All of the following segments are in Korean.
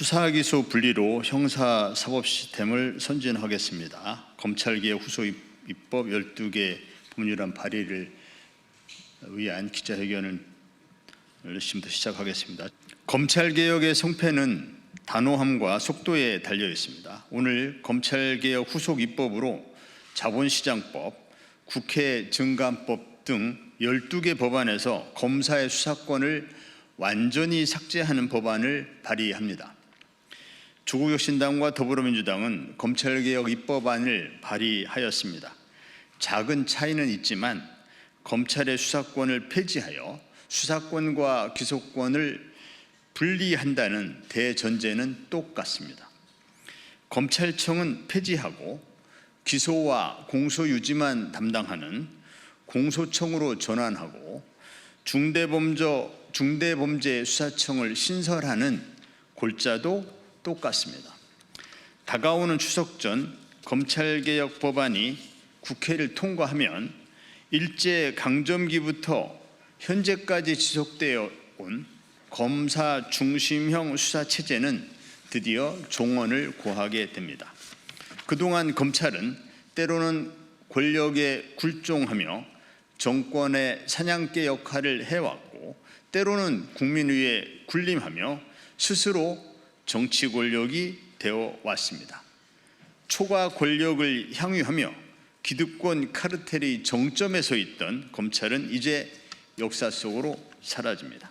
수사기소 분리로 형사사법 시스템을 선진하겠습니다. 검찰개혁 후속 입법 12개 법률안 발의를 위한 기자회견을 지금부터 시작하겠습니다. 검찰개혁의 성패는 단호함과 속도에 달려 있습니다. 오늘 검찰개혁 후속 입법으로 자본시장법, 국회 증감법 등 12개 법안에서 검사의 수사권을 완전히 삭제하는 법안을 발의합니다. 조국혁신당과 더불어민주당은 검찰개혁 입법안을 발의하였습니다. 작은 차이는 있지만 검찰의 수사권을 폐지하여 수사권과 기소권을 분리한다는 대전제는 똑같습니다. 검찰청은 폐지하고 기소와 공소 유지만 담당하는 공소청으로 전환하고 중대범죄수사청을 신설하는 골자도 똑같습니다. 다가오는 추석 전 검찰개혁 법안이 국회를 통과하면 일제강점기부터 현재까지 지속되어 온 검사 중심형 수사체제는 드디어 종언을 고하게 됩니다. 그동안 검찰은 때로는 권력에 굴종하며 정권의 사냥개 역할을 해왔고 때로는 국민 위에 군림하며 스스로 정치 권력이 되어 왔습니다. 초과 권력을 향유하며 기득권 카르텔의 정점에 서 있던 검찰은 이제 역사 속으로 사라집니다.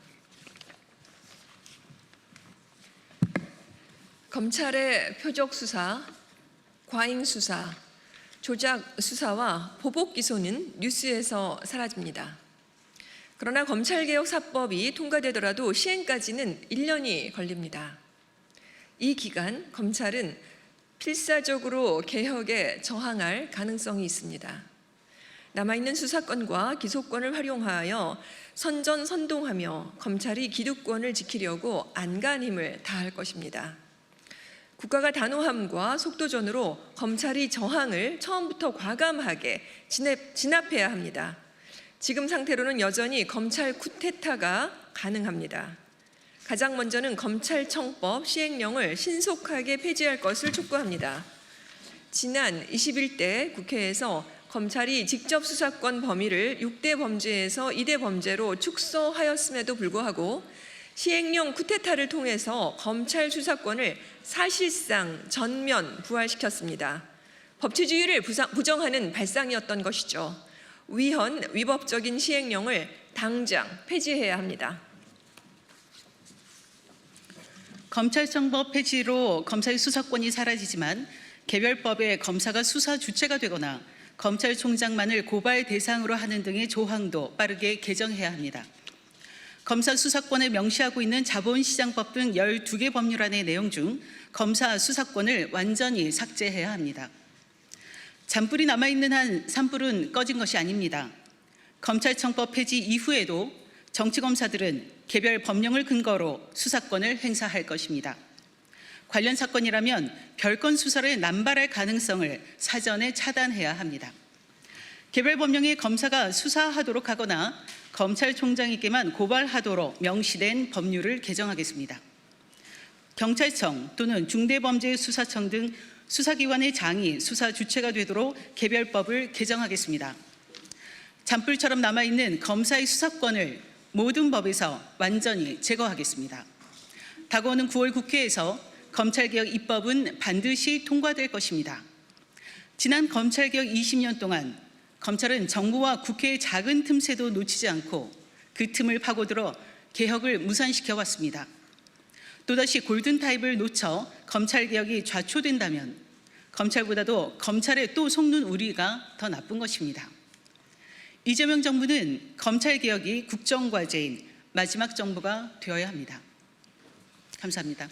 검찰의 표적 수사, 과잉 수사, 조작 수사와 보복 기소는 뉴스에서 사라집니다. 그러나 검찰개혁 4법이 통과되더라도 시행까지는 1년이 걸립니다. 이 기간 검찰은 필사적으로 개혁에 저항할 가능성이 있습니다. 남아있는 수사권과 기소권을 활용하여 선전선동하며 검찰이 기득권을 지키려고 안간힘을 다할 것입니다. 국가가 단호함과 속도전으로 검찰이 저항을 처음부터 과감하게 진압해야 합니다. 지금 상태로는 여전히 검찰 쿠데타가 가능합니다. 가장 먼저는 검찰청법 시행령을 신속하게 폐지할 것을 촉구합니다. 지난 21대 국회에서 검찰이 직접 수사권 범위를 6대 범죄에서 2대 범죄로 축소하였음에도 불구하고 시행령 쿠데타를 통해서 검찰 수사권을 사실상 전면 부활시켰습니다. 법치주의를 부정하는 발상이었던 것이죠. 위법적인 시행령을 당장 폐지해야 합니다. 검찰청법 폐지로 검사의 수사권이 사라지지만 개별법에 검사가 수사 주체가 되거나 검찰총장만을 고발 대상으로 하는 등의 조항도 빠르게 개정해야 합니다. 검사 수사권을 명시하고 있는 자본시장법 등 12개 법률안의 내용 중 검사 수사권을 완전히 삭제해야 합니다. 잔불이 남아있는 한 산불은 꺼진 것이 아닙니다. 검찰청법 폐지 이후에도 정치검사들은 개별 법령을 근거로 수사권을 행사할 것입니다. 관련 사건이라면 별건 수사를 남발할 가능성을 사전에 차단해야 합니다. 개별 법령에 검사가 수사하도록 하거나 검찰총장에게만 고발하도록 명시된 법률을 개정하겠습니다. 경찰청 또는 중대범죄수사청 등 수사기관의 장이 수사 주체가 되도록 개별법을 개정하겠습니다. 잔불처럼 남아있는 검사의 수사권을 모든 법에서 완전히 제거하겠습니다. 다가오는 9월 국회에서 검찰개혁 입법은 반드시 통과될 것입니다. 지난 검찰개혁 20년 동안 검찰은 정부와 국회의 작은 틈새도 놓치지 않고 그 틈을 파고들어 개혁을 무산시켜 왔습니다. 또다시 골든타임을 놓쳐 검찰개혁이 좌초된다면 검찰보다도 검찰에 또 속는 우리가 더 나쁜 것입니다. 이재명 정부는 검찰개혁이 국정과제인 마지막 정부가 되어야 합니다. 감사합니다.